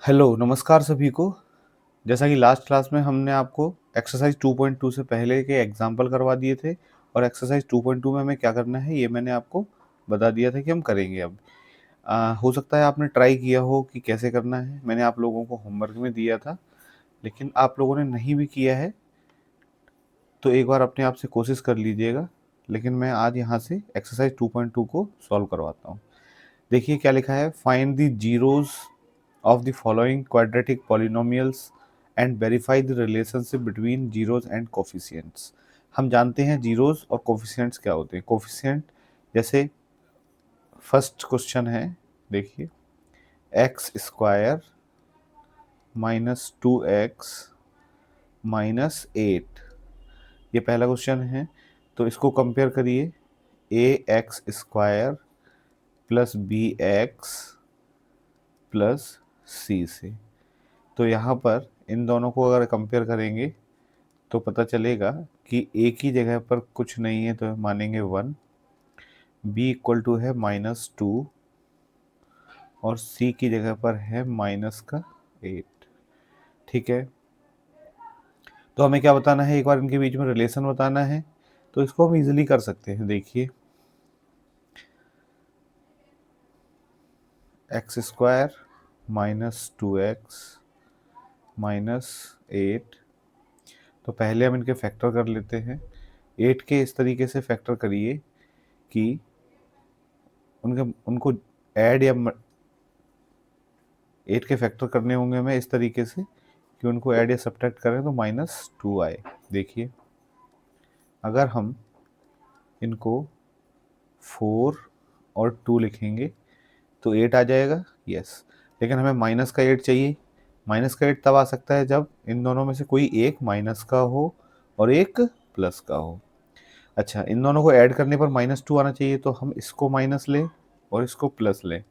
Hello, नमस्कार सभी को। जैसा कि लास्ट क्लास में हमने आपको एक्सरसाइज 2.2 से पहले के एग्जाम्पल करवा दिए थे और एक्सरसाइज 2.2 में हमें क्या करना है ये मैंने आपको बता दिया था कि हम करेंगे अब। हो सकता है आपने ट्राई किया हो कि कैसे करना है। मैंने आप लोगों को होमवर्क में दिया था, लेकिन आप लोगों ने नहीं भी किया है तो एक बार अपने आप से कोशिश कर लीजिएगा। लेकिन मैं आज यहाँ से एक्सरसाइज 2.2 को सॉल्व करवाता हूँ। देखिए क्या लिखा है, find the zeros of the following quadratic polynomials and verify the relationship between zeros and coefficients। हम जानते हैं जीरोस और कोफिशिएंट्स क्या होते हैं। कोफिशिएंट जैसे फर्स्ट क्वेश्चन है, देखिए X square minus 2x minus 8, ये पहला क्वेश्चन है। तो इसको कंपेयर करिए a x square plus b x plus c से। तो यहाँ पर इन दोनों को अगर कंपेयर करेंगे तो पता चलेगा कि ए की जगह पर कुछ नहीं है तो मानेंगे 1, बी इक्वल टू है -2 और सी की जगह पर है -8। ठीक है, तो हमें क्या बताना है, एक बार इनके बीच में रिलेशन बताना है। तो इसको हम इजीली कर सकते हैं। देखिए एक्स स्क्वायर -2x -8, तो पहले हम इनके फैक्टर कर लेते हैं। 8 के इस तरीके से फैक्टर करिए कि उनको ऐड या 8 के फैक्टर करने होंगे हमें इस तरीके से कि उनको ऐड या सब्ट्रैक्ट करें तो -2 आए। देखिए अगर हम इनको 4 और 2 लिखेंगे तो 8 आ जाएगा, यस। लेकिन हमें माइनस का 8 चाहिए। माइनस का 8 तब आ सकता है जब इन दोनों में से कोई एक माइनस का हो और एक प्लस का हो। अच्छा, इन दोनों को ऐड करने पर -2 आना चाहिए, तो हम इसको माइनस लें और इसको प्लस लें।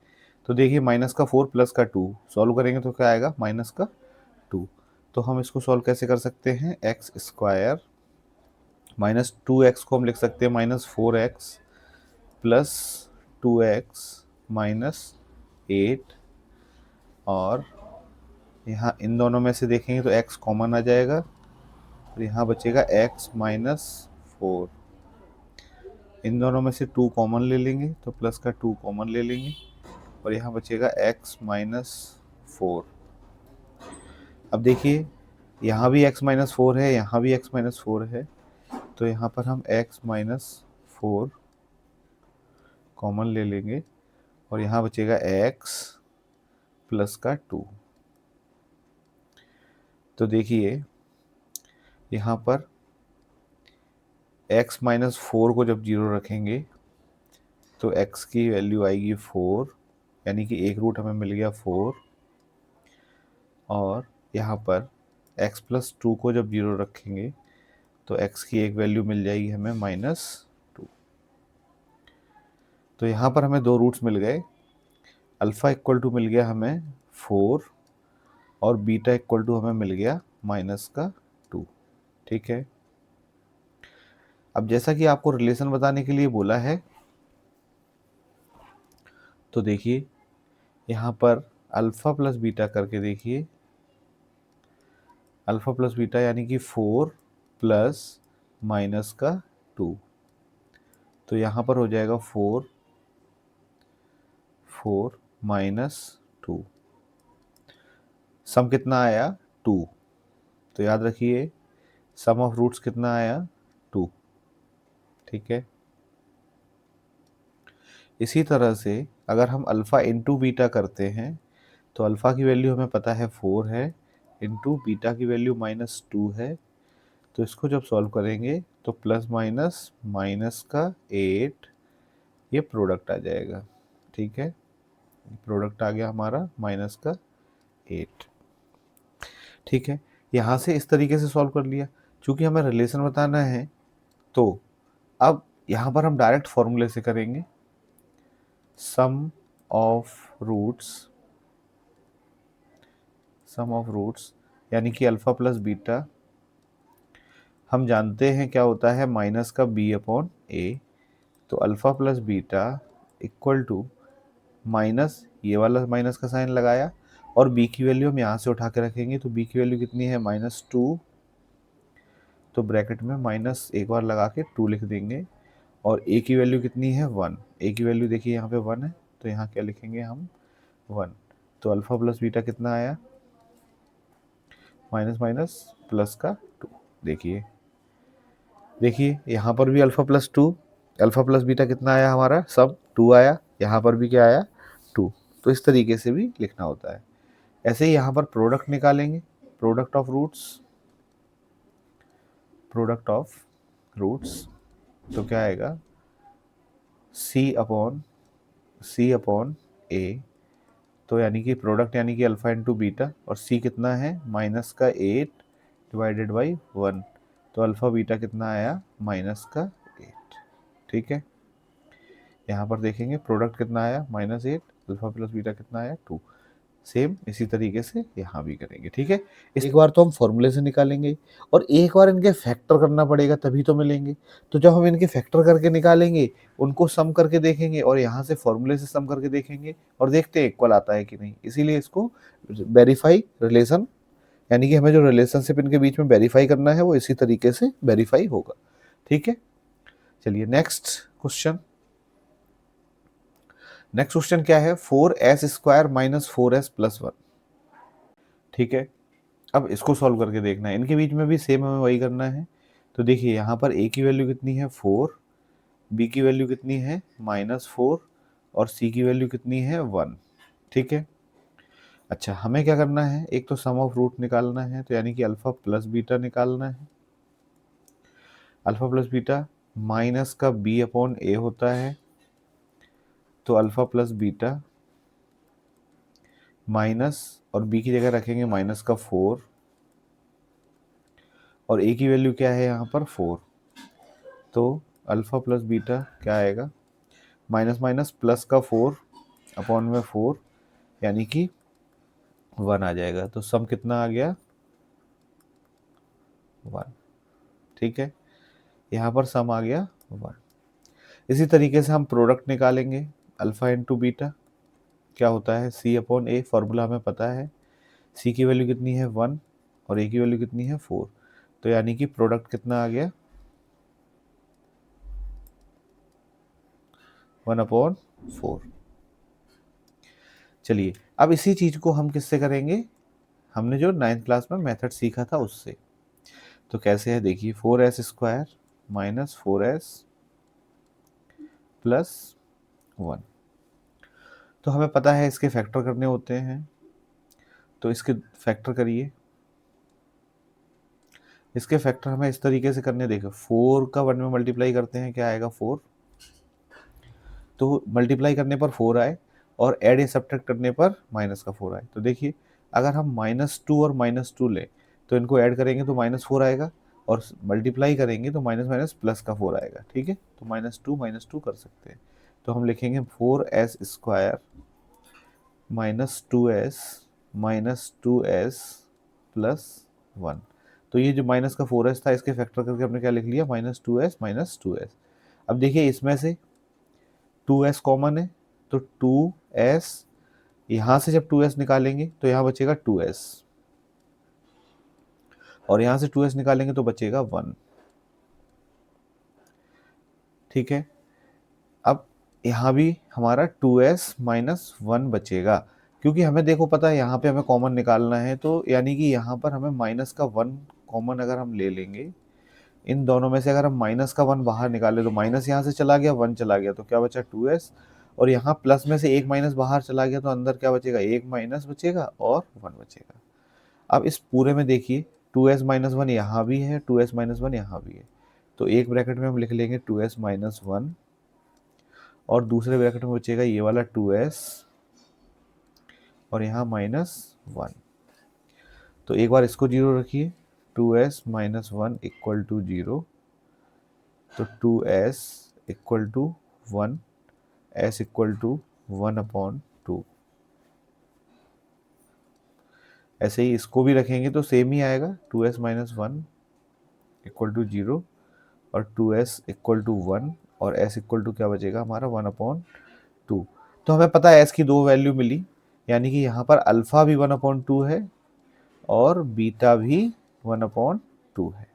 तो देखिए -4 प्लस का 2 सॉल्व करेंगे तो क्या आएगा, -2। तो हम इसको सॉल्व कैसे कर सकते हैं, एक्स स्क्वायर -2x को हम लिख सकते हैं -4x प्लस 2x -8, और यहाँ इन दोनों में से देखेंगे तो x कॉमन आ जाएगा और यहाँ बचेगा x -4। इन दोनों में से 2 कॉमन ले लेंगे तो प्लस का 2 कॉमन ले लेंगे और यहाँ बचेगा x -4। अब देखिए यहाँ भी x -4 है, यहाँ भी x -4 है, तो यहाँ पर हम x -4 कॉमन ले लेंगे और यहाँ बचेगा x प्लस का 2। तो देखिए यहाँ पर x -4 को जब 0 रखेंगे तो x की वैल्यू आएगी 4, यानी कि एक रूट हमें मिल गया 4। और यहाँ पर x प्लस 2 को जब 0 रखेंगे तो x की एक वैल्यू मिल जाएगी हमें -2। तो यहाँ पर हमें दो रूट्स मिल गए। अल्फ़ा इक्वल टू मिल गया हमें 4 और बीटा इक्वल टू हमें मिल गया -2। ठीक है, अब जैसा कि आपको रिलेशन बताने के लिए बोला है, तो देखिए यहाँ पर अल्फ़ा प्लस बीटा करके देखिए, अल्फ़ा प्लस बीटा यानी कि 4 प्लस -2। तो यहाँ पर हो जाएगा 4 -2। सम कितना आया, 2। तो याद रखिए सम ऑफ रूट्स कितना आया, 2। ठीक है, इसी तरह से अगर हम अल्फ़ा इंटू बीटा करते हैं तो अल्फ़ा की वैल्यू हमें पता है 4 है, इंटू बीटा की वैल्यू -2 है। तो इसको जब सॉल्व करेंगे तो प्लस माइनस माइनस का 8, ये प्रोडक्ट आ जाएगा। ठीक है, प्रोडक्ट आ गया हमारा -8। ठीक है, यहाँ से इस तरीके से सॉल्व कर लिया। चूँकि हमें रिलेशन बताना है तो अब यहाँ पर हम डायरेक्ट फॉर्मूले से करेंगे। सम ऑफ रूट्स यानी कि अल्फ़ा प्लस बीटा, हम जानते हैं क्या होता है, माइनस का b/a। तो alpha plus beta equal to minus, ये वाला माइनस का साइन लगाया और b की वैल्यू हम यहाँ से उठा के रखेंगे, तो b की वैल्यू कितनी है -2, तो ब्रैकेट में माइनस एक बार लगा के 2 लिख देंगे, और a की वैल्यू कितनी है 1, a की वैल्यू देखिए यहाँ पे 1 है, तो यहाँ क्या लिखेंगे हम 1, तो अल्फा प्लस बीटा कितना आया माइनस माइनस प्लस का 2। देखिए यहाँ पर भी alpha plus 2, alpha plus beta कितना आया हमारा सब 2 आया, यहाँ पर भी क्या आया 2। तो इस तरीके से भी लिखना होता है। ऐसे ही यहाँ पर प्रोडक्ट निकालेंगे, प्रोडक्ट ऑफ रूट्स, तो क्या आएगा सी अपॉन ए, तो यानी कि प्रोडक्ट यानी कि अल्फा इंटू बीटा, और सी कितना है -8 डिवाइडेड बाई 1, तो अल्फा बीटा कितना आया -8। ठीक है, यहाँ पर देखेंगे प्रोडक्ट कितना आया -8, अल्फा प्लस बीटा कितना आया 2। सेम इसी तरीके से यहाँ भी करेंगे। ठीक है, एक बार तो हम फॉर्मूले से निकालेंगे और एक बार इनके फैक्टर करना पड़ेगा तभी तो मिलेंगे। तो जब हम इनके फैक्टर करके निकालेंगे, उनको सम करके देखेंगे और यहाँ से फॉर्मूले से सम करके देखेंगे और देखते हैं इक्वल आता है कि नहीं। इसीलिए इसको वेरीफाई रिलेशन, यानी कि हमें जो रिलेशनशिप इनके बीच में वेरीफाई करना है वो इसी तरीके से वेरीफाई होगा। ठीक है, चलिए नेक्स्ट क्वेश्चन क्या है 4s² - 4s+1। ठीक है, अब इसको सॉल्व करके देखना है, इनके बीच में भी सेम हमें वही करना है। तो देखिए यहाँ पर a की वैल्यू कितनी है 4, b की वैल्यू कितनी है -4 और c की वैल्यू कितनी है 1। ठीक है, अच्छा हमें क्या करना है, एक तो सम ऑफ रूट निकालना है, तो यानी कि अल्फा प्लस बीटा निकालना है। अल्फा प्लस बीटा माइनस का b अपॉन a होता है, तो अल्फा प्लस बीटा माइनस और b की जगह रखेंगे -4, और a की वैल्यू क्या है यहाँ पर 4, तो अल्फा प्लस बीटा क्या आएगा माइनस माइनस प्लस का 4 अपॉन में 4, यानी कि 1 आ जाएगा। तो सम कितना आ गया 1। ठीक है, यहाँ पर सम आ गया 1। इसी तरीके से हम प्रोडक्ट निकालेंगे, अल्फा इंटू बीटा क्या होता है c अपॉन ए, फॉर्मूला हमें पता है। c की वैल्यू कितनी है 1 और a की वैल्यू कितनी है 4, तो यानी कि प्रोडक्ट कितना आ गया 1/4। चलिए अब इसी चीज को हम किससे करेंगे, हमने जो 9th क्लास में मेथड सीखा था उससे। तो कैसे है देखिए 4s² - 4s+1, तो हमें पता है इसके फैक्टर करने होते हैं, तो इसके फैक्टर करिए। इसके फैक्टर हमें इस तरीके से करने, देखो 4 का 1 में मल्टीप्लाई करते हैं क्या आएगा 4, तो मल्टीप्लाई करने पर 4 आए और ऐड या सब्ट्रैक्ट करने पर माइनस का 4 आए। तो देखिए अगर हम -2 और -2 लें तो इनको ऐड करेंगे तो -4 आएगा, और मल्टीप्लाई करेंगे तो माइनस माइनस प्लस का 4 आएगा। ठीक है, तो -2 कर सकते हैं। तो हम लिखेंगे 4s² -2s तो ये जो माइनस का 4s था इसके फैक्टर करके हमने क्या लिख लिया -2s। अब देखिए इसमें से 2s कॉमन है, तो 2s, यहाँ से जब 2s निकालेंगे तो यहाँ बचेगा 2s, और यहाँ से 2s निकालेंगे तो बचेगा 1। ठीक है, अब यहाँ भी हमारा 2s - 1 बचेगा, क्योंकि हमें देखो पता है यहाँ पे हमें कॉमन निकालना है, तो यानी कि यहाँ पर हमें माइनस का 1 कॉमन अगर हम ले लेंगे, इन दोनों में से अगर हम माइनस का 1 बाहर निकाले तो माइनस यहाँ से चला गया 1 चला गया, तो क्या बचा 2s, और यहाँ प्लस में से एक माइनस बाहर चला गया तो अंदर क्या बचेगा, एक माइनस बचेगा और 1 बचेगा। अब इस पूरे में देखिए 2s - 1 यहाँ भी है, 2s - 1 यहाँ भी है, तो एक ब्रैकेट में हम लिख लेंगे 2s - 1, और दूसरे ब्रैकेट में बचेगा ये वाला 2s और यहाँ -1। तो एक बार इसको 0 रखिए, 2s - 1 इक्वल टू 0, तो 2s equal to 1, s equal to 1/2। ऐसे ही इसको भी रखेंगे तो सेम ही आएगा, 2s - 1 इक्वल टू 0 और 2s इक्वल टू 1, और s इक्वल टू क्या बचेगा हमारा 1/2। तो हमें पता है s की दो वैल्यू मिली, यानी कि यहाँ पर अल्फा भी 1/2 है और बीटा भी 1/2 है।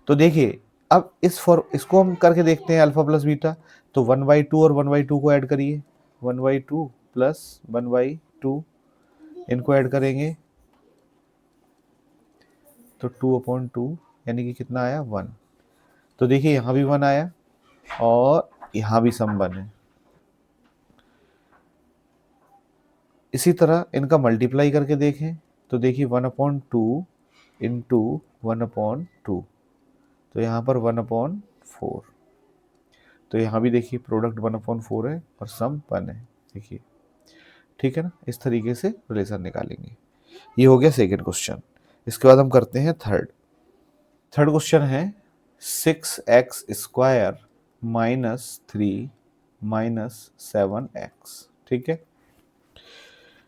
तो देखिए अब इसको हम करके देखते हैं अल्फा प्लस बीटा। तो 1/2 और 1/2 को ऐड करिए, 1/2 प्लस 1/2 इनको ऐड करेंगे तो 2/2 यानी कि कितना आया 1। तो देखिए यहाँ भी 1 आया और यहाँ भी सम 1 है। इसी तरह इनका मल्टीप्लाई करके देखें तो देखिए 1/2 इंटू 1/2, तो यहाँ पर 1/4। तो यहाँ भी देखिए प्रोडक्ट 1/4 है और सम 1 है। देखिए ठीक है ना, इस तरीके से रिलेशन निकालेंगे। ये हो गया सेकेंड क्वेश्चन। इसके बाद हम करते हैं थर्ड। थर्ड क्वेश्चन है 6x² माइनस 3 माइनस 7x। ठीक है,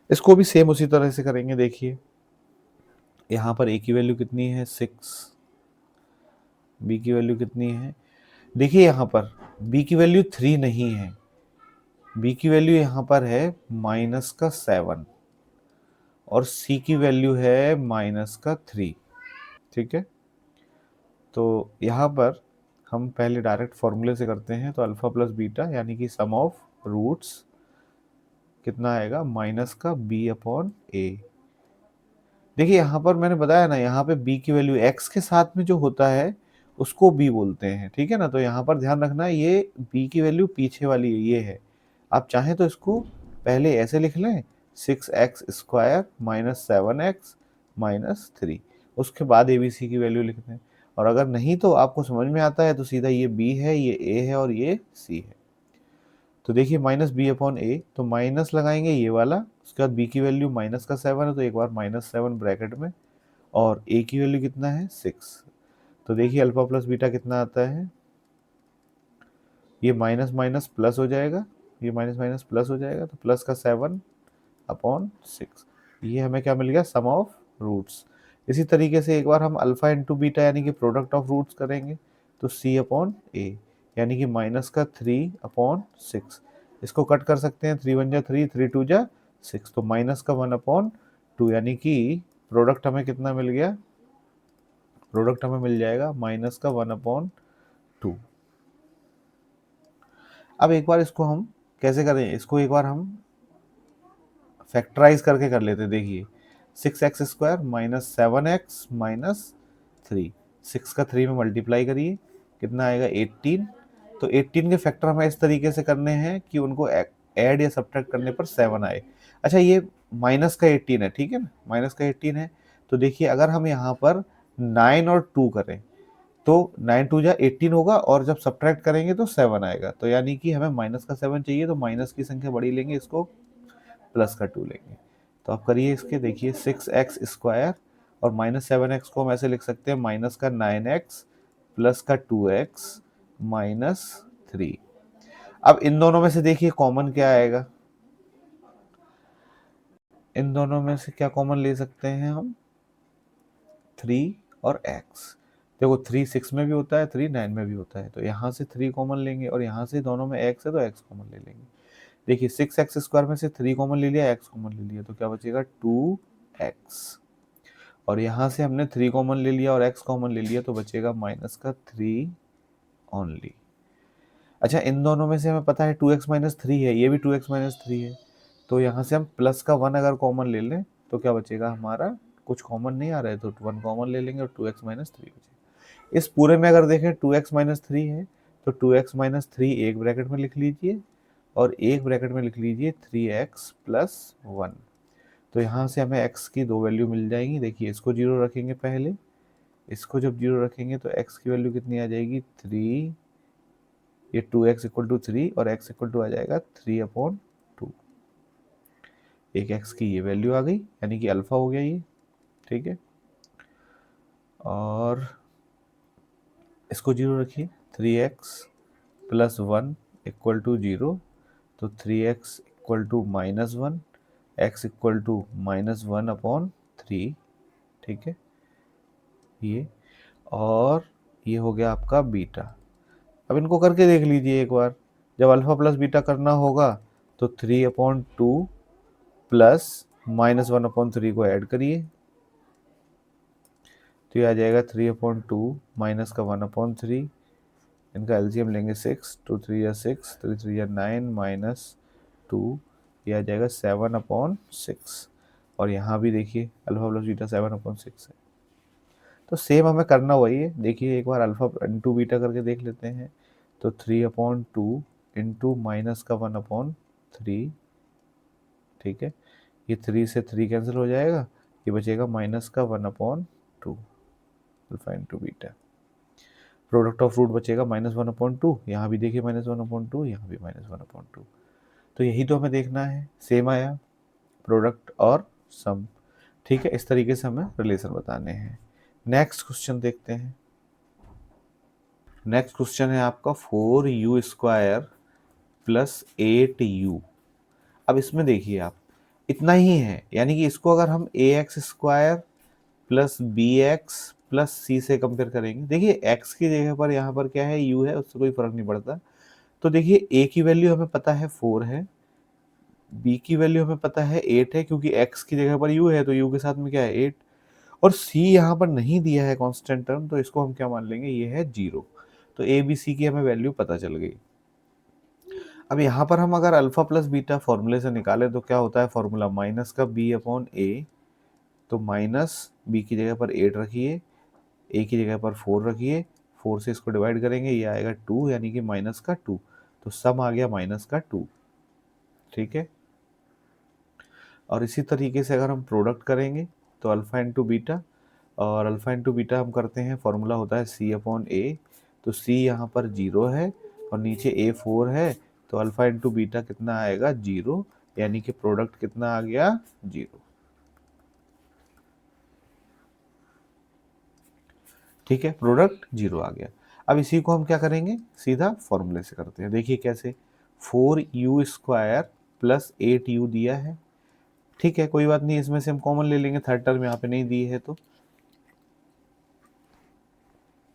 इसको भी सेम उसी तरह से करेंगे। देखिए यहाँ पर a की वैल्यू कितनी है 6, b की वैल्यू कितनी है, देखिए यहाँ पर b की वैल्यू 3 नहीं है, b की वैल्यू यहाँ पर है -7 और c की वैल्यू है -3। ठीक है, तो यहाँ पर हम पहले डायरेक्ट फॉर्मूले से करते हैं। तो अल्फा प्लस बीटा यानी कि सम ऑफ रूट्स कितना आएगा -b/a। देखिए यहाँ पर मैंने बताया ना, यहाँ पे b की वैल्यू x के साथ में जो होता है उसको b बोलते हैं। ठीक है ना, तो यहाँ पर ध्यान रखना ये b की वैल्यू पीछे वाली है, ये है। आप चाहें तो इसको पहले ऐसे लिख लें 6x² माइनस 7x माइनस 3, उसके बाद ABC की वैल्यू लिख दें। और अगर नहीं तो आपको समझ में आता है तो सीधा ये b है, ये a है और ये c है। तो देखिए -b/a, तो माइनस लगाएंगे ये वाला, उसके बाद b की वैल्यू -7 है तो एक बार -7 ब्रैकेट में, और a की वैल्यू कितना है 6। तो देखिए अल्फा प्लस बीटा कितना आता है, ये माइनस माइनस प्लस हो जाएगा, ये माइनस माइनस प्लस हो जाएगा, तो प्लस का 7/6। ये हमें क्या मिल गया, सम ऑफ रूट्स। इसी तरीके से एक बार हम अल्फा इंटू बीटा यानी कि प्रोडक्ट ऑफ रूट्स करेंगे तो c/a यानी कि माइनस का 3/6। इसको कट कर सकते हैं, 3 1 जा 3, 3 2 जा 6, तो माइनस का 1/2 यानी कि प्रोडक्ट हमें कितना मिल गया, प्रोडक्ट हमें मिल जाएगा माइनस का 1/2। अब एक बार इसको हम कैसे करें, इसको एक बार हम फैक्टराइज करके कर लेते। देखिए 6x² माइनस 7x माइनस 3, 6 का 3 में मल्टीप्लाई करिए कितना आएगा 18। तो 18 के फैक्टर हमें इस तरीके से करने हैं कि उनको ऐड या सब्ट्रैक्ट करने पर 7 आए। अच्छा ये माइनस का 18 है, ठीक है ना, माइनस का 18 है। तो देखिए अगर हम यहाँ पर 9 और 2 करें तो 9 2 जा 18 होगा और जब सब्ट्रैक्ट करेंगे तो 7 आएगा। तो यानी कि हमें माइनस का 7 चाहिए, तो माइनस की संख्या बड़ी लेंगे, इसको प्लस का 2 लेंगे। तो आप करिए इसके, देखिए 6x² और -7x को हम ऐसे लिख सकते हैं माइनस का 9x प्लस का 2x माइनस 3। अब इन दोनों में से देखिए कॉमन क्या आएगा, इन दोनों में से क्या कॉमन ले सकते हैं हम, 3 और x। देखो 3 6 में भी होता है, 3 9 में भी होता है, तो यहाँ से 3 कॉमन लेंगे और यहाँ से दोनों में x है तो x कॉमन ले लेंगे। देखिए 6x² में से 3 कॉमन ले लिया, x कॉमन ले लिया, तो क्या बचेगा 2x। और यहाँ से हमने 3 कॉमन ले लिया और x कॉमन ले लिया, तो बचेगा माइनस का 3 ओनली। अच्छा इन दोनों में से हमें पता है 2x माइनस 3 है, ये भी 2x माइनस 3 है, तो यहाँ से हम प्लस का 1 अगर कॉमन ले लें तो क्या बचेगा हमारा, कुछ कॉमन नहीं आ रहा है तो 1 कॉमन ले लेंगे और 2x माइनस 3 बचेगा। इस पूरे में अगर देखें 2x माइनस 3 है तो 2x माइनस 3 एक ब्रैकेट में लिख लीजिए और एक ब्रैकेट में लिख लीजिए 3x प्लस 1। तो यहाँ से हमें x की दो वैल्यू मिल जाएंगी। देखिए इसको जीरो रखेंगे पहले, इसको जब जीरो रखेंगे तो x की वैल्यू कितनी आ जाएगी 3, ये 2x इक्वल टू 3 और x इक्वल टू आ जाएगा 3/2। एक x की ये वैल्यू आ गई यानी कि अल्फा हो गया ये, ठीक है। और इसको जीरो रखिए, 3x प्लस 1 इक्वल टू 0, तो 3x equal to -1, x equal to -1/3, ठीक है ये। और ये हो गया आपका बीटा। अब इनको करके देख लीजिए एक बार, जब अल्फा प्लस बीटा करना होगा तो 3/2 प्लस -1/3 को ऐड करिए, तो ये आ जाएगा 3/2 माइनस का 1/3, इनका एलसीएम लेंगे 6, 2 3 या 6, 3 3 या 9 -2, ये आ जाएगा 7/6। और यहाँ भी देखिए अल्फा प्लस बीटा 7/6 है। तो सेम हमें करना वही है। देखिए एक बार अल्फा इंटू बीटा करके देख लेते हैं। तो 3/2 इंटू माइनस का 1/3, ठीक है। ये 3 से 3 कैंसिल हो जाएगा, ये बचेगा माइनस का 1/2 alpha into beta. Product of root बचेगा -1/2, यहाँ भी देखिए -1/2, यहाँ भी -1/2। तो यही तो हमें देखना है, सेम आया प्रोडक्ट और सम, ठीक है। इस तरीके से हमें रिलेशन बताने हैं। नेक्स्ट क्वेश्चन देखते हैं। नेक्स्ट क्वेश्चन है आपका 4u² प्लस 8u। अब इसमें देखिए आप, इतना ही है, यानी कि इसको अगर हम ax² plus bx plus c से कंपेयर करेंगे, देखिए x की जगह पर यहाँ पर क्या है, u है, उससे कोई फर्क नहीं पड़ता। तो देखिए a की वैल्यू हमें पता है 4 है, b की वैल्यू हमें पता है 8 है, क्योंकि x की जगह पर u है तो u के साथ में क्या है 8, और c यहाँ पर नहीं दिया है कांस्टेंट टर्म, तो इसको हम क्या मान लेंगे, ये है 0। तो a b c की हमें वैल्यू पता चल गई। अब यहाँ पर हम अगर अल्फा प्लस बीटा फॉर्मूले से निकालें तो क्या होता है फॉर्मूला, माइनस का b/a, तो माइनस b की जगह पर 8 रखिए, a की जगह पर 4 रखिए, 4 से इसको डिवाइड करेंगे, ये आएगा 2, यानी कि माइनस का 2, तो सम आ गया माइनस का 2, ठीक है। और इसी तरीके से अगर हम प्रोडक्ट करेंगे तो अल्फा इंटू बीटा, और अल्फा इंटू बीटा हम करते हैं, फॉर्मूला होता है c/a, तो c यहाँ पर 0 है और नीचे a 4 है, तो अल्फा इंटू बीटा कितना आएगा 0, यानी कि प्रोडक्ट कितना आ गया 0, ठीक है। प्रोडक्ट 0 आ गया। अब इसी को हम क्या करेंगे, सीधा फॉर्मूले से करते हैं। देखिए कैसे, 4u² प्लस 8u दिया है, ठीक है, कोई बात नहीं, इसमें से हम कॉमन ले लेंगे, थर्ड टर्म यहाँ पे नहीं दी है तो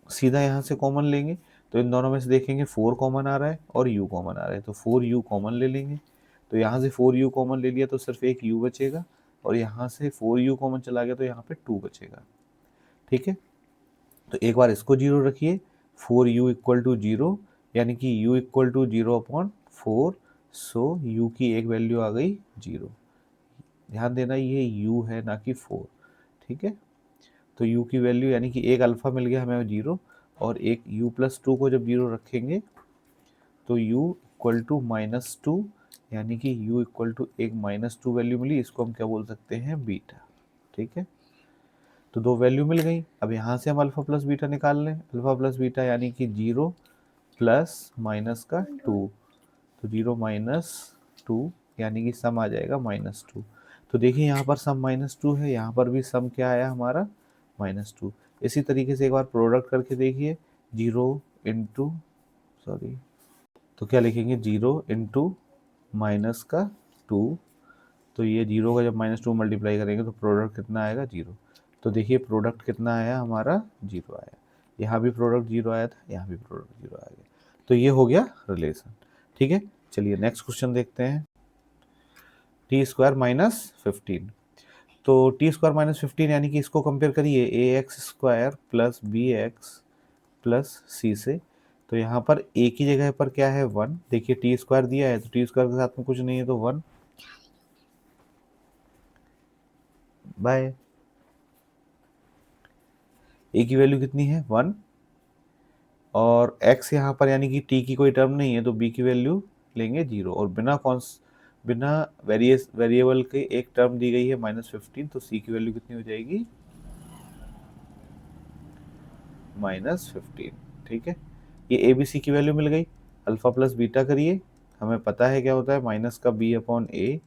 सीधा यहाँ से कॉमन लेंगे। तो इन दोनों में से देखेंगे 4 कॉमन आ रहा है और u कॉमन आ रहा है, तो 4u कॉमन ले लेंगे। तो यहाँ से 4u कॉमन ले लिया तो सिर्फ एक u बचेगा, और यहाँ से 4u कॉमन चला गया तो यहाँ पे 2 बचेगा, ठीक है। तो एक बार इसको 0 रखिए, 4u = 0, यानी कि u = 0/4, सो u की एक वैल्यू आ गई 0। ध्यान देना ये u है ना कि 4, ठीक है। तो u की वैल्यू, यानी कि एक अल्फा मिल गया हमें 0, और एक u+2 को जब 0 रखेंगे तो u = -2, यानी कि u = एक -2 वैल्यू मिली, इसको हम क्या बोल सकते हैं, बीटा, ठीक है। तो दो वैल्यू मिल गई। अब यहाँ से हम अल्फा प्लस बीटा निकाल लें, अल्फा प्लस बीटा यानी कि 0 प्लस माइनस का 2, तो 0 - 2, यानी कि सम आ जाएगा -2। तो देखिए यहाँ पर सम -2 है, यहाँ पर भी सम क्या आया हमारा, -2। इसी तरीके से एक बार प्रोडक्ट करके देखिए, 0 इंटू, सॉरी, तो क्या लिखेंगे, 0 इंटू माइनस का 2, तो ये 0 का जब -2 मल्टीप्लाई करेंगे तो प्रोडक्ट कितना आएगा, 0। तो देखिए प्रोडक्ट कितना आया हमारा, 0 आया। यहाँ भी प्रोडक्ट 0 आया था, यहाँ भी प्रोडक्ट 0 आ गया। तो ये हो गया रिलेशन, ठीक है। चलिए नेक्स्ट क्वेश्चन देखते हैं। t² - 15, तो t² - 15 यानी कि इसको कंपेयर करिए ax² plus bx plus c से। तो यहाँ पर a की जगह पर क्या है 1, देखिए t² दिया है तो t² के साथ में कुछ नहीं है तो 1 बाय, a की वैल्यू कितनी है 1, और x यहाँ पर यानी कि t की कोई टर्म नहीं है तो b की वैल्यू लेंगे 0, और बिना वेरिएबल के एक टर्म दी गई है -15, तो c की वैल्यू कितनी हो जाएगी, -15, ठीक है। ये ए बी सी की वैल्यू मिल गई। अल्फा प्लस बीटा करिए, हमें पता है क्या होता है, माइनस का b/a,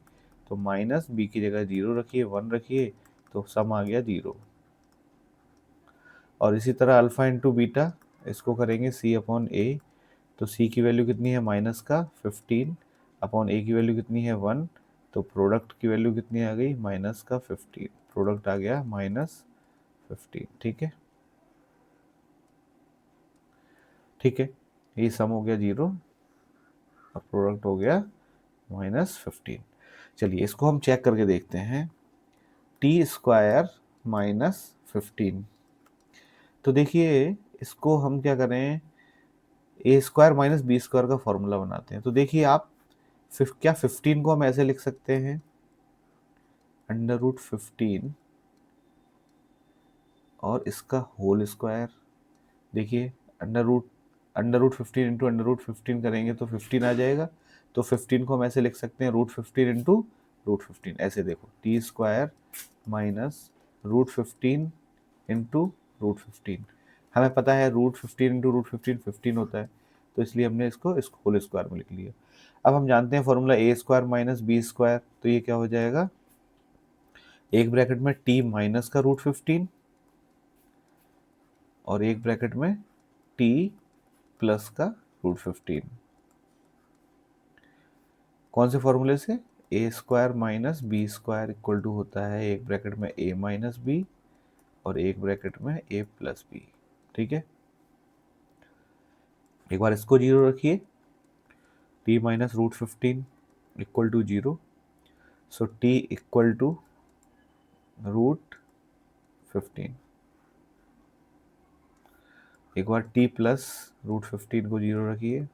तो माइनस b की जगह 0 रखिए, 1 रखिए, तो सम आ गया 0। और इसी तरह अल्फा इंटू बीटा, इसको करेंगे c/a, तो c की वैल्यू कितनी है, माइनस का 15 अपॉन a की वैल्यू कितनी है 1, तो प्रोडक्ट की वैल्यू कितनी आ गई, माइनस का 15, प्रोडक्ट आ गया -15, ठीक है, ठीक है। ये सम हो गया 0 और प्रोडक्ट हो गया -15। चलिए इसको हम चेक करके देखते हैं। T square minus 15। तो देखिए इसको हम क्या करें, ए स्क्वायर माइनस बी स्क्वायर का फॉर्मूला बनाते हैं। तो देखिए आप क्या 15 को हम ऐसे लिख सकते हैं, अंडर रूट 15 और इसका होल स्क्वायर। देखिए under root 15 into under root 15 करेंगे तो 15 आ जाएगा। तो 15 को हम ऐसे लिख सकते हैं रूट 15 इंटू रूट 15। ऐसे देखो T square minus root 15 into root 15। हमें पता है रूट 15 इंटू रूट 15 15 होता है, तो इसलिए हमने इसको होल स्क्वायर में लिख लिया। अब हम जानते हैं फॉर्मूला ए स्क्वायर माइनस बी स्क्वायर, तो ये क्या हो जाएगा, एक ब्रैकेट में टी माइनस का रूट 15 और एक ब्रैकेट में टी प्लस का रूट 15। कौन से फॉर्मूले से, a square minus b square equal to होता है एक ब्रैकेट में ए माइनस बी और एक ब्रैकेट में ए प्लस बी। ठीक है, एक बार इसको जीरो रखिए, T minus root 15 equal to zero, so T equal to root 15। एक बार टी प्लस रूट 15 को जीरो रखिए,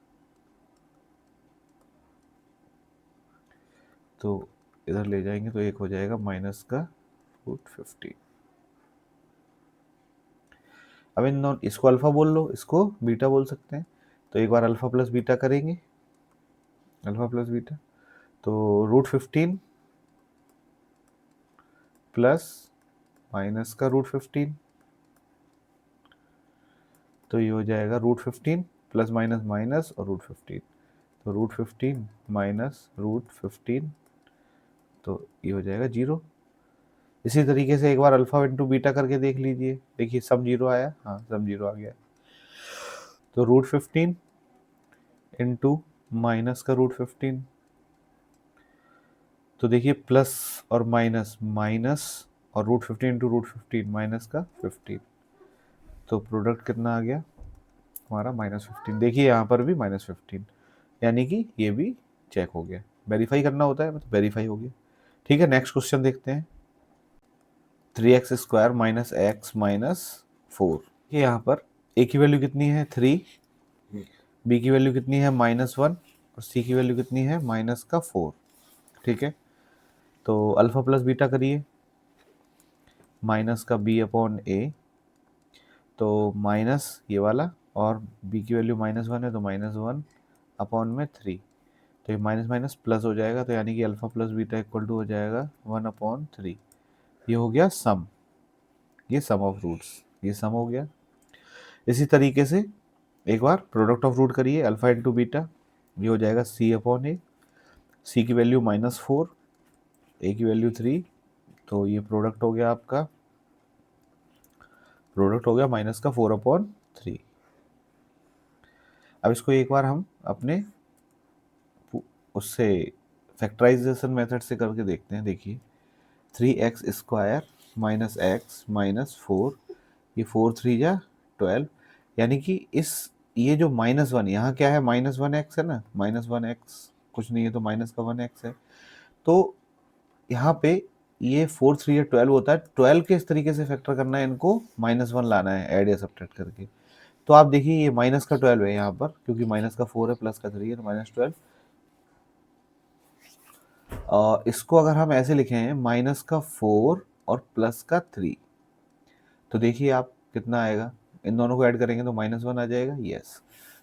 तो इधर ले जाएंगे तो एक हो जाएगा माइनस का रूट 15। अब इसको अल्फा बोल लो, इसको बीटा बोल सकते हैं। तो एक बार अल्फा प्लस बीटा करेंगे, अल्फा प्लस बीटा, तो रूट 15 प्लस माइनस का रूट 15, तो ये हो जाएगा रूट 15 प्लस माइनस माइनस और रूट 15, तो रूट 15 माइनस रूट 15, तो ये हो जाएगा जीरो। इसी तरीके से एक बार अल्फा इंटू बीटा करके देख लीजिए, देखिए सब जीरो आया, हाँ सब जीरो आ गया। तो रूट 15 इंटू माइनस का रूट 15, तो देखिए प्लस और माइनस माइनस और रूट 15 इंटू रूट 15 माइनस का 15, तो प्रोडक्ट कितना आ गया हमारा -15। देखिए यहाँ पर भी -15, यानी कि ये भी चेक हो गया। वेरीफाई करना होता है, मतलब वेरीफाई हो गया। ठीक है, नेक्स्ट क्वेश्चन देखते हैं। 3x square minus x minus 4। ये यहाँ पर a की वैल्यू कितनी है 3, b की वैल्यू कितनी है -1 और c की वैल्यू कितनी है माइनस का 4। ठीक है, तो अल्फा प्लस बीटा करिए, माइनस का b अपॉन a, तो माइनस ये वाला और b की वैल्यू -1 है तो -1 अपॉन में 3, तो ये माइनस माइनस प्लस हो जाएगा, तो यानी कि alpha plus beta equal to हो जाएगा 1/3। ये हो गया सम, ये सम ऑफ रूट्स, ये सम हो गया। इसी तरीके से एक बार प्रोडक्ट ऑफ रूट करिए, अल्फा इंटू बीटा, ये हो जाएगा c अपॉन ए, सी की वैल्यू -4, ए की वैल्यू 3, तो ये प्रोडक्ट हो गया आपका, प्रोडक्ट हो गया माइनस का 4/3। अब इसको एक बार हम अपने उससे फैक्टराइजेशन मेथड से करके देखते हैं। देखिए 3x square minus x minus 4, ये 4 3 जा 12, यानी कि इस ये जो -1 यहाँ क्या है, -1x है ना, -1x कुछ नहीं है तो माइनस का 1x है, तो यहाँ पे ये 4 3 या 12 होता है। 12 के इस तरीके से फैक्टर करना है, इनको -1 लाना है ऐड या सब्ट्रैक्ट करके। तो आप देखिए ये माइनस का 12 है यहाँ पर, क्योंकि माइनस का 4 है प्लस का 3 है, तो -12। इसको अगर हम ऐसे लिखें माइनस का 4 और प्लस का 3, तो देखिए आप कितना आएगा, इन दोनों को ऐड करेंगे तो -1 आ जाएगा। यस,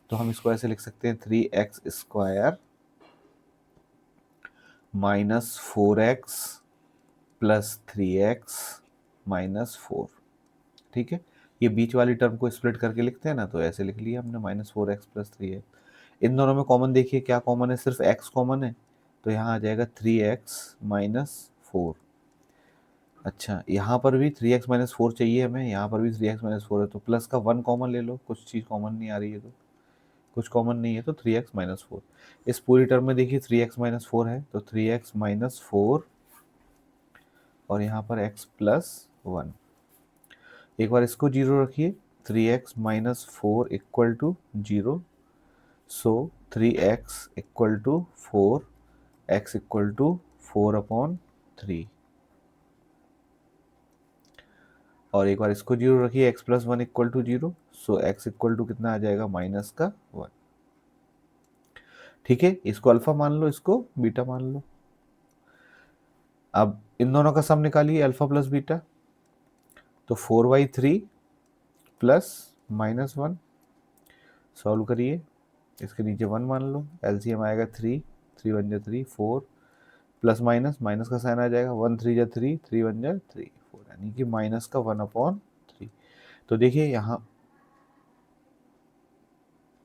तो हम इसको ऐसे लिख सकते हैं 3x square minus 4x plus 3x minus 4। ठीक है, ये बीच वाली टर्म को स्प्लिट करके लिखते हैं ना, तो ऐसे लिख लिया हमने -4x प्लस 3x। इन दोनों में कॉमन देखिए क्या कॉमन है, सिर्फ x कॉमन है, तो यहाँ आ जाएगा 3x माइनस 4। अच्छा, यहाँ पर भी 3x माइनस 4 चाहिए हमें, यहाँ पर भी 3x माइनस 4 है, तो प्लस का 1 कॉमन ले लो, कुछ चीज़ कॉमन नहीं आ रही है तो, कुछ कॉमन नहीं है तो 3x माइनस 4। इस पूरी टर्म में देखिए 3x माइनस 4 है, तो 3x माइनस 4 और यहाँ पर x प्लस 1। एक बार इसको जीरो रखिए, 3x minus 4 equal to zero, so 3x equal to 4, x equal to 4/3, और एक बार इसको 0 रखिए, x plus 1 equal to 0, so x equal to कितना आ जाएगा, -1। ठीक है, इसको अल्फा मान लो, इसको बीटा मान लो। अब इन दोनों का सम निकालिए, अल्फा प्लस बीटा, तो 4/3 प्लस -1, सॉल्व करिए, इसके नीचे 1 मान लो, एलसीएम आएगा 3, 3 1 जा 3, 4 प्लस माइनस, माइनस का साइन आ जाएगा, 1 3 जा 3, 3 1 जा 3, 4, यानी कि माइनस का 1/3। तो देखिए यहाँ,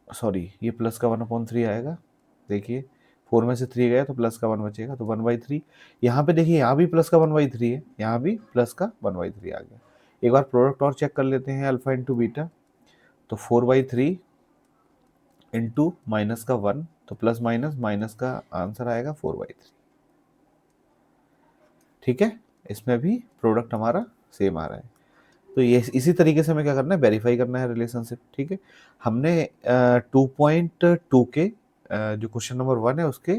सॉरी, ये प्लस का 1/3 आएगा, देखिए 4 में से 3 गया तो प्लस का 1 बचेगा, तो 1/3। यहाँ पे देखिए, यहाँ भी प्लस का 1/3 है, यहाँ भी प्लस का 1/3 आ गया। एक बार प्रोडक्ट और चेक कर लेते हैं, अल्फा इंटू बीटा, तो 4/3 इंटू माइनस का 1, तो प्लस माइनस, माइनस का आंसर आएगा 4/3। ठीक है, इसमें भी प्रोडक्ट हमारा सेम आ रहा है। तो ये इसी तरीके से हमें क्या करना है, वेरीफाई करना है रिलेशनशिप। ठीक है, हमने 2.2 के जो क्वेश्चन नंबर 1 है उसके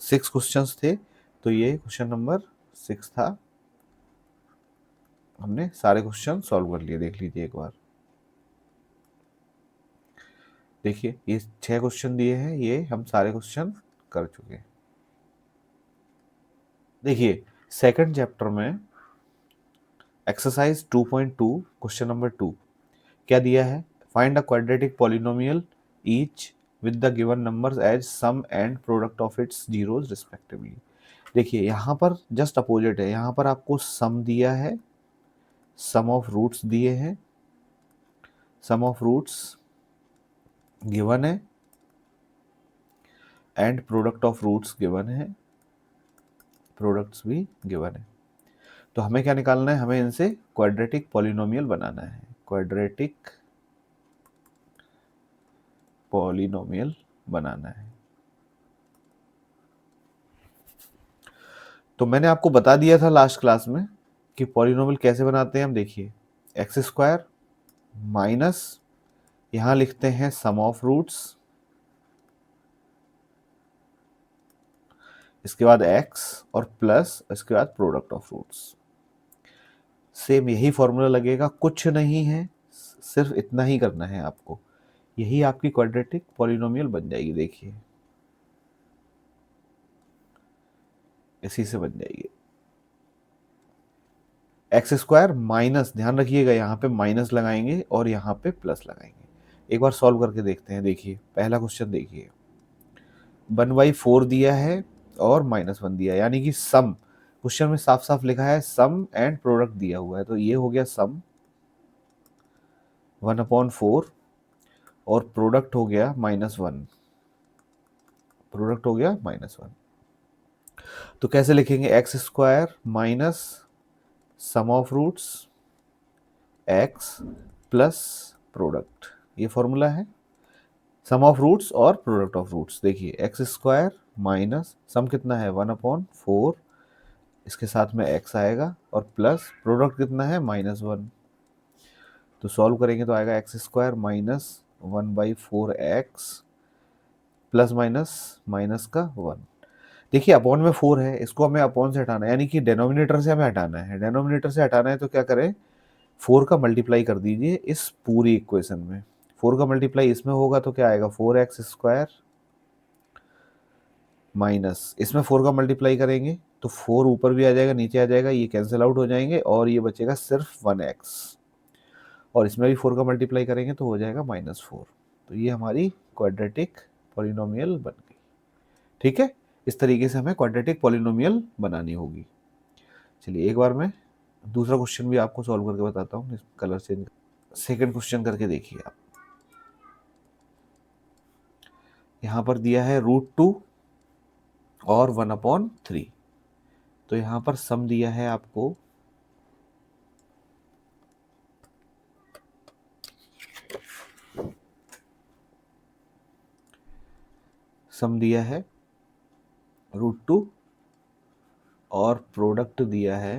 6 क्वेश्चंस थे, तो ये क्वेश्चन नंबर 6 था, हमने सारे क्वेश्चन सॉल्व कर लिए। देख लीजिए एक बार, देखिए ये 6 क्वेश्चन दिए हैं, ये हम सारे क्वेश्चन कर चुके हैं। देखिए सेकंड चैप्टर में एक्सरसाइज 2.2 क्वेश्चन नंबर 2 क्या दिया है, find a quadratic polynomial each with the given numbers as sum and product of its zeros respectively. देखिए यहाँ पर जस्ट अपोजिट है, यहाँ पर आपको सम दिया है, सम ऑफ रूट्स दिए हैं, सम ऑफ रूट्स गिवन है and product of roots given है, प्रोडक्ट्स भी गिवन है। तो हमें क्या निकालना है, हमें इनसे क्वाड्रेटिक पॉलिनोमियल बनाना है, क्वाड्रेटिक पॉलिनोमियल बनाना है। तो मैंने आपको बता दिया था लास्ट क्लास में कि पॉलिनोमियल कैसे बनाते हैं हम। देखिए एक्स स्क्वायर माइनस, यहां लिखते हैं सम ऑफ रूट्स, इसके बाद एक्स और प्लस इसके बाद प्रोडक्ट ऑफ रूट्स। सेम यही फॉर्मूला लगेगा, कुछ नहीं है, सिर्फ इतना ही करना है आपको, यही आपकी क्वाड्रेटिक पॉलिनोमियल बन जाएगी। देखिए इसी से बन जाएगी, एक्स स्क्वायर माइनस, ध्यान रखिएगा यहाँ पे माइनस लगाएंगे और यहाँ पे प्लस लगाएंगे। एक बार सॉल्व करके देखते हैं। देखिए पहला क्वेश्चन देखिए, 1/4 दिया है और -1 दिया है, यानी कि सम, क्वेश्चन में साफ साफ लिखा है सम एंड प्रोडक्ट दिया हुआ है, तो ये हो गया सम 1/4 और प्रोडक्ट हो गया -1, प्रोडक्ट हो गया -1। तो कैसे लिखेंगे, X square minus sum of roots X plus product, ये फॉर्मूला है सम ऑफ रूट्स और प्रोडक्ट ऑफ रूट्स। देखिए एक्स स्क्वायर माइनस सम कितना है 1/4, इसके साथ में x आएगा और प्लस प्रोडक्ट कितना है -1, तो सॉल्व करेंगे तो आएगा x square minus 1/4x plus minus minus का 1। देखिए अपॉन में 4 है, इसको हमें अपॉन से हटाना है, यानी कि डिनोमिनेटर से हमें हटाना है। डिनोमिनेटर से हटाना है तो क्या करें, 4 का मल्टीप्लाई कर दीजिए इस पूरी इक्वेशन में। 4 का मल्टीप्लाई इसमें होगा तो क्या आएगा, 4x स्क्वायर माइनस, इसमें 4 का मल्टीप्लाई करेंगे तो 4 ऊपर भी आ जाएगा नीचे आ जाएगा, ये कैंसिल आउट हो जाएंगे और ये बचेगा सिर्फ 1x, और इसमें भी 4 का मल्टीप्लाई करेंगे तो हो जाएगा -4। तो ये हमारी क्वाड्रेटिक पॉलिनोमियल बन गई। ठीक है, इस तरीके से हमें क्वाड्रेटिक पॉलिनोमियल बनानी होगी। चलिए एक बार मैं दूसरा क्वेश्चन भी आपको सॉल्व करके बताता हूँ, इस कलर चेंज। सेकंड क्वेश्चन करके देखिए आप, यहाँ पर दिया है √2 और 1/3, तो यहाँ पर सम दिया है आपको सम दिया है √2 और प्रोडक्ट दिया है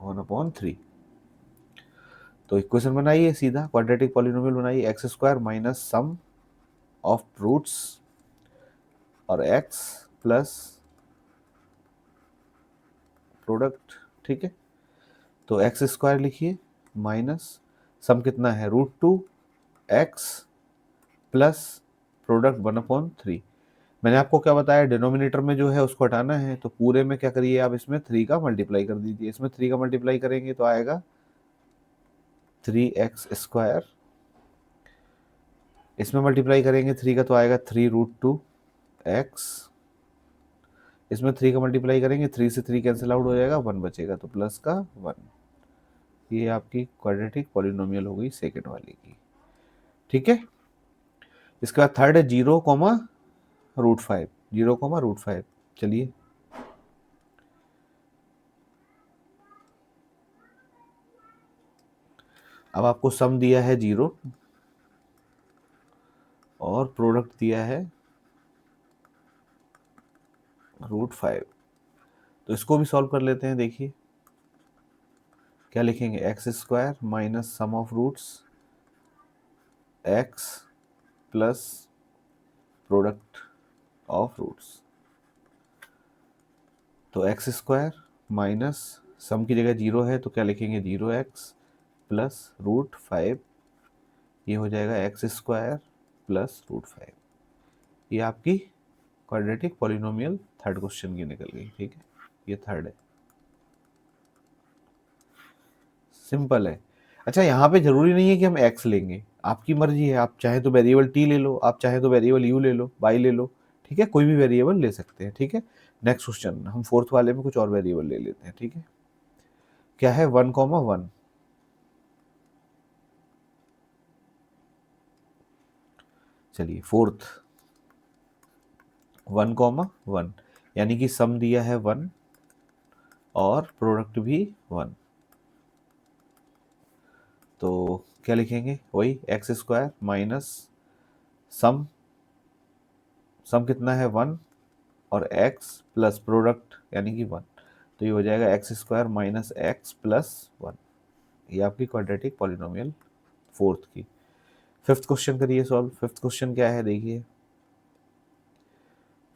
1/3। तो इक्वेशन बनाइए, सीधा क्वाड्रेटिक पॉलिनोमियल बनाइए, X square minus sum of roots और x प्लस प्रोडक्ट, ठीक है। तो एक्स स्क्वायर लिखिए माइनस सम कितना है √2 x प्लस प्रोडक्ट 1/3। मैंने आपको क्या बताया, डिनोमिनेटर में जो है उसको हटाना है, तो पूरे में क्या करिए आप, इसमें 3 का मल्टीप्लाई कर दीजिए। इसमें 3 का मल्टीप्लाई करेंगे तो आएगा 3x स्क्वायर, इसमें मल्टीप्लाई करेंगे 3 का तो आएगा 3√2x, इसमें 3 का मल्टीप्लाई करेंगे 3 से 3 कैंसिल आउट हो जाएगा, 1 बचेगा तो प्लस का 1। ये आपकी क्वाड्रेटिक पॉलिनोमियल हो गई सेकेंड वाली की, ठीक है। इसके बाद थर्ड है 0,√5, 0,√5। चलिए अब आपको सम दिया है 0 और प्रोडक्ट दिया है √5, तो इसको भी सॉल्व कर लेते हैं। देखिए क्या लिखेंगे, X square minus sum of roots x plus product of roots. तो एक्स स्क्वायर माइनस सम की जगह 0 है तो क्या लिखेंगे 0x प्लस √5, ये हो जाएगा एक्स स्क्वायर प्लस √5। ये आपकी क्वाड्रेटिक पॉलिनोमियल थर्ड क्वेश्चन की निकल गई, ठीक है। ये थर्ड है, सिंपल है। अच्छा यहाँ पे जरूरी नहीं है कि हम x लेंगे, आपकी मर्जी है, आप चाहे तो वेरिएबल t ले लो, आप चाहे तो वेरिएबल u ले लो, y ले लो, ठीक है, कोई भी वेरिएबल ले सकते हैं, ठीक है। नेक्स्ट क्वेश्चन, हम फोर्थ वाले में कुछ और वेरिएबल ले लेते हैं, ठीक है। क्या है 1,1, चलिए फोर्थ 1,1, यानी कि सम दिया है 1 और प्रोडक्ट भी 1। तो क्या लिखेंगे, वही एक्स स्क्वायर माइनस सम, सम कितना है 1 और x प्लस प्रोडक्ट यानी कि 1, तो ये हो जाएगा x square minus x plus 1। ये आपकी क्वाड्रेटिक पॉलिनोमियल फोर्थ की। फिफ्थ क्वेश्चन करिए सॉल्व। फिफ्थ क्वेश्चन क्या है देखिए,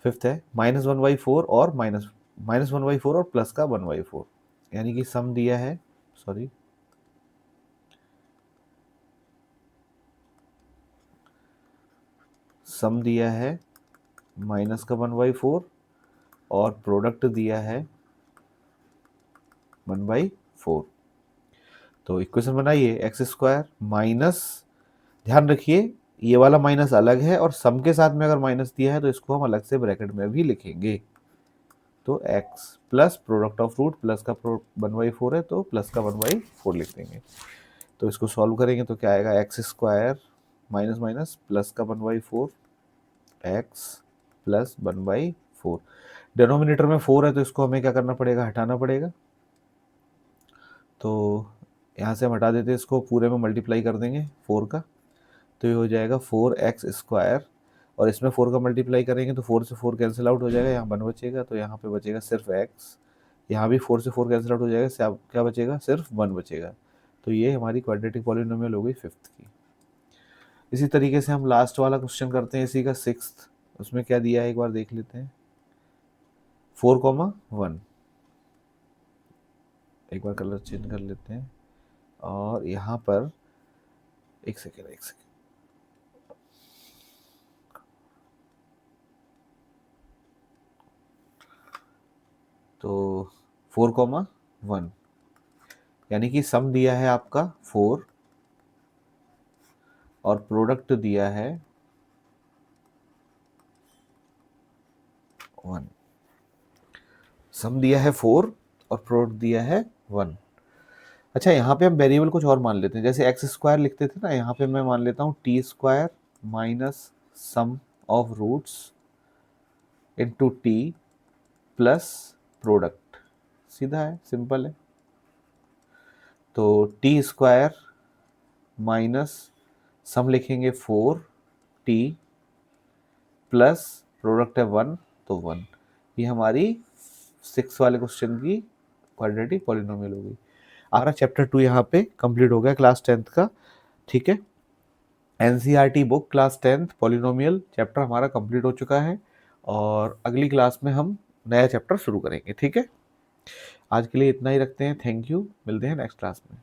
फिफ्थ है -1/4 और -1/4 और प्लस का 1/4, यानी कि सम दिया है, सॉरी सम दिया है माइनस का 1/4 और प्रोडक्ट दिया है 1/4। तो इक्वेशन बनाइए, एक्स स्क्वायर माइनस, ध्यान रखिए ये वाला माइनस अलग है और सम के साथ में अगर माइनस दिया है तो इसको हम अलग से ब्रैकेट में भी लिखेंगे। तो x plus product of root plus का 1/4 है तो प्लस का 1/4 लिख देंगे। तो इसको सॉल्व करेंगे तो क्या आएगा, x square minus minus plus का 1/4 x प्लस 1/4। डिनोमिनेटर में 4 है तो इसको हमें क्या करना पड़ेगा, हटाना पड़ेगा। तो यहाँ से हम हटा देते हैं, इसको पूरे में मल्टीप्लाई कर देंगे 4 का, तो ये हो जाएगा 4x स्क्वायर, और इसमें 4 का मल्टीप्लाई करेंगे तो 4 से 4 कैंसिल आउट हो जाएगा, यहाँ 1 बचेगा, तो यहाँ पे बचेगा सिर्फ x। यहाँ भी 4 से 4 कैंसिल आउट हो जाएगा, क्या बचेगा, सिर्फ 1 बचेगा। तो ये हमारी क्वाड्रेटिक पॉलिनोमियल हो गई फिफ्थ की। इसी तरीके से हम लास्ट वाला क्वेश्चन करते हैं इसी का, सिक्स्थ। उसमें क्या दिया है एक बार देख लेते हैं, 4,1। एक बार कलर चेंज कर लेते हैं और यहाँ पर एक सेकेंड, तो 4,1 यानी कि सम दिया है आपका 4 और प्रोडक्ट दिया है 1। सम दिया है 4 और प्रोडक्ट दिया है 1। अच्छा यहाँ पे हम वेरिएबल कुछ और मान लेते हैं, जैसे एक्स स्क्वायर लिखते थे ना, यहाँ पे मैं मान लेता हूँ T square minus sum of roots into T plus product. सीधा है, सिंपल है। तो टी स्क्वायर माइनस सम लिखेंगे 4t प्लस प्रोडक्ट है 1 तो 1। ये हमारी 6 वाले क्वेश्चन की क्वाड्रेटिक पॉलिनोमियल हो गई। हमारा चैप्टर 2 यहाँ पे कंप्लीट हो गया क्लास 10th का, ठीक है। NCERT book class 10th polynomial chapter हमारा कंप्लीट हो चुका है। और अगली क्लास में हम नया चैप्टर शुरू करेंगे। ठीक है, आज के लिए इतना ही रखते हैं। थैंक यू, मिलते हैं नेक्स्ट क्लास में।